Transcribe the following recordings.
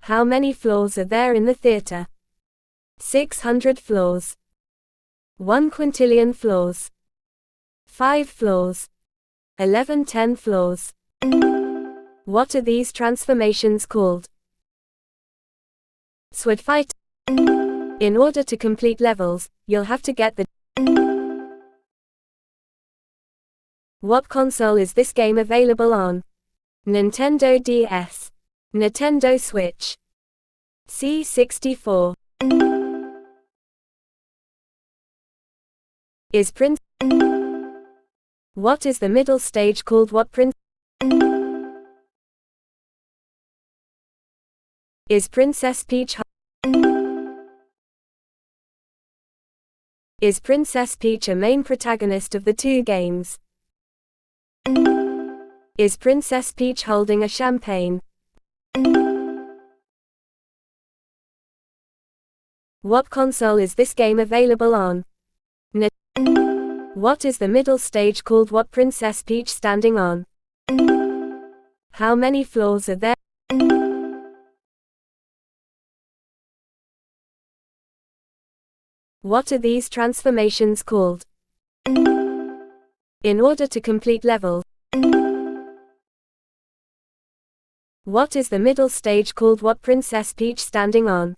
How many floors are there in the theater? 600 floors. 1 quintillion floors. 5 floors. 10 floors. What are these transformations called? Sword fight. In order to complete levels, you'll have to get the. What console is this game available on? Nintendo DS. Nintendo Switch. C64. Is Prince. What is the middle stage called? What Prince. Is Princess Peach. Is Princess Peach a main protagonist of the two games? Is Princess Peach holding a champagne? What console is this game available on? What is the middle stage called? What Princess Peach standing on? How many floors are there? What are these transformations called? In order to complete levels. What is the middle stage called? What Princess Peach standing on?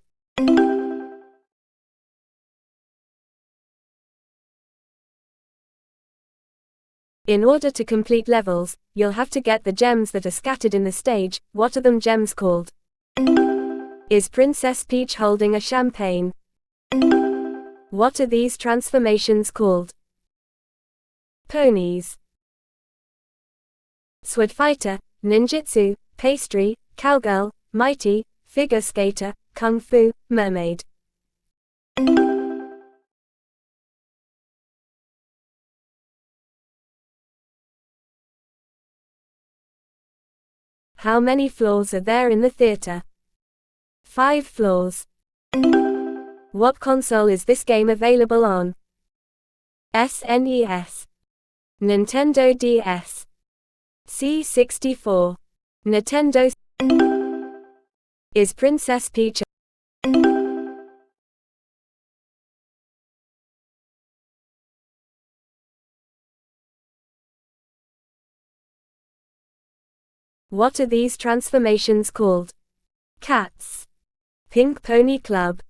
In order to complete levels, you'll have to get the gems that are scattered in the stage. What are them gems called? Is Princess Peach holding a champagne? What are these transformations called? Ponies. Sword fighter, ninjutsu, pastry, cowgirl, mighty, figure skater, kung fu, mermaid. How many floors are there in the theater? 5 floors. What console is this game available on? SNES. Nintendo DS. C64. Nintendo. Is Princess Peach. What are these transformations called? Cats. Pink Pony Club.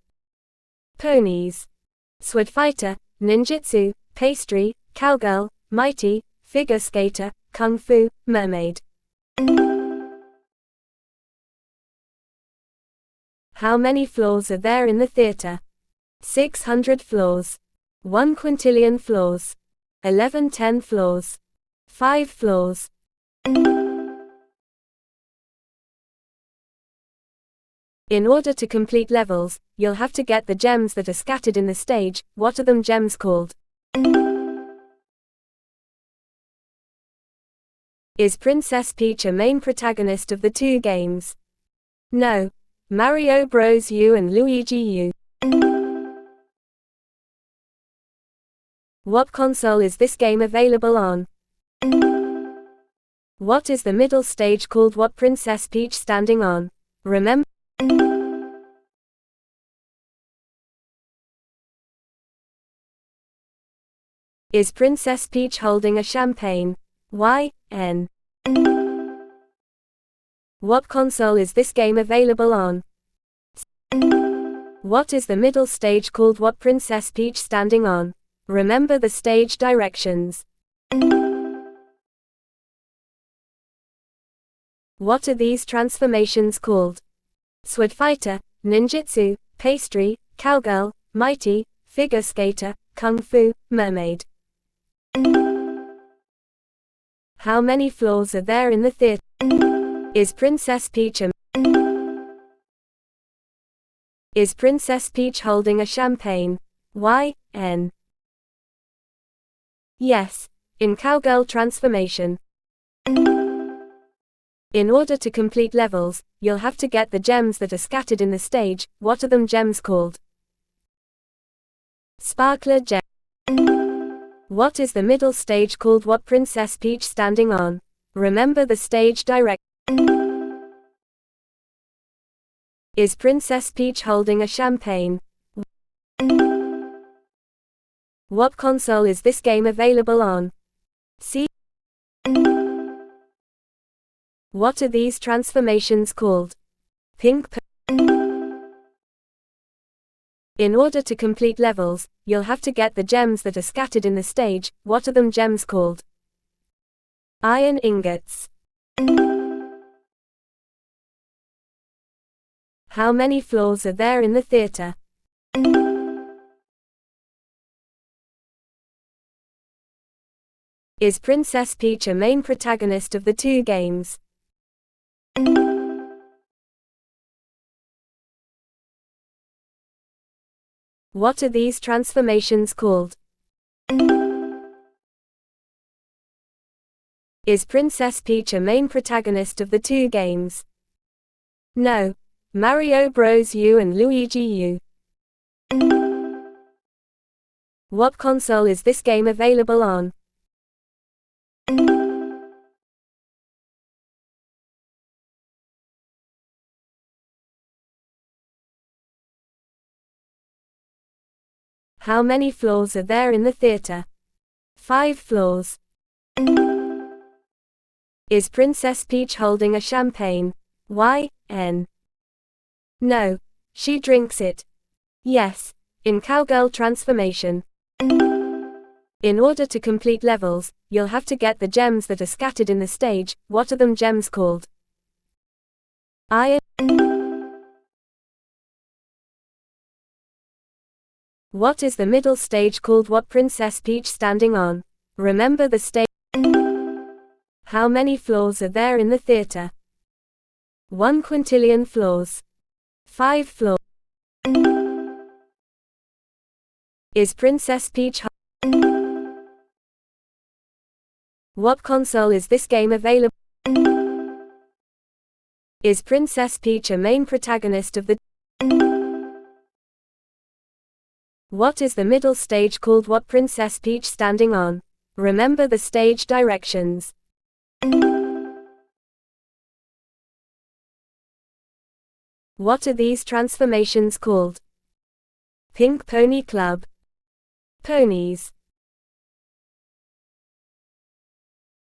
Ponies. Sword fighter, ninjutsu, pastry, cowgirl, mighty, figure skater, kung fu, mermaid. How many floors are there in the theater? 600 floors. 1 quintillion floors. 10 floors. 5 floors. In order to complete levels, you'll have to get the gems that are scattered in the stage. What are them gems called? Is Princess Peach a main protagonist of the two games? No. Mario Bros. U and Luigi U. What console is this game available on? What is the middle stage called? What Princess Peach standing on? Remember? Is Princess Peach holding a champagne? YN. What console is this game available on? What is the middle stage called? What Princess Peach standing on? Remember the stage directions. What are these transformations called? Sword fighter, ninjutsu, pastry, cowgirl, mighty, figure skater, kung fu, mermaid. How many floors are there in the theater? Is Princess Peach Is Princess Peach holding a champagne? YN. Yes, in cowgirl transformation. In order to complete levels, you'll have to get the gems that are scattered in the stage. What are them gems called? Sparkler gem. What is the middle stage called? What Princess Peach standing on? Remember the stage direct. Is Princess Peach holding a champagne? What console is this game available on? C. What are these transformations called? Pink. In order to complete levels, you'll have to get the gems that are scattered in the stage. What are them gems called? Iron ingots. How many floors are there in the theater? Is Princess Peach a main protagonist of the two games? What are these transformations called? Is Princess Peach a main protagonist of the two games? No. Mario Bros. U and Luigi U. What console is this game available on? How many floors are there in the theater? 5 floors. Is Princess Peach holding a champagne? Y, N. No. She drinks it. Yes. In Cowgirl transformation. In order to complete levels, you'll have to get the gems that are scattered in the stage. What are them gems called? Iron. What is the middle stage called? What Princess Peach standing on? Remember the stage. How many floors are there in the theater? 1 quintillion floors. 5 floors. Is Princess Peach? What console is this game available? Is Princess Peach a main protagonist of the? What is the middle stage called? What Princess Peach standing on? Remember the stage directions. What are these transformations called? Pink Pony Club. Ponies.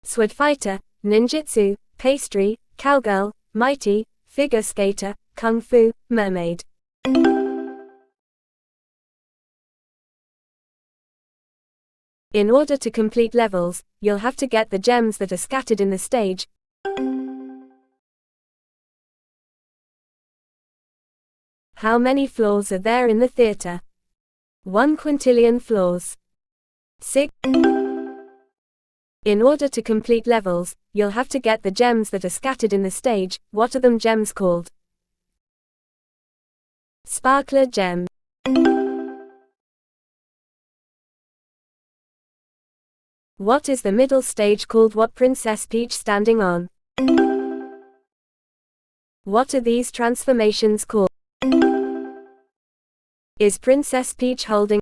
Sword Fighter, Ninjutsu, Pastry, Cowgirl, Mighty, Figure Skater, Kung Fu, Mermaid. In order to complete levels, you'll have to get the gems that are scattered in the stage. How many floors are there in the theater? 1 quintillion floors. 6. In order to complete levels, you'll have to get the gems that are scattered in the stage. What are them gems called? Sparkler gem. What is the middle stage called? What Princess Peach standing on? What are these transformations called? Is Princess Peach holding?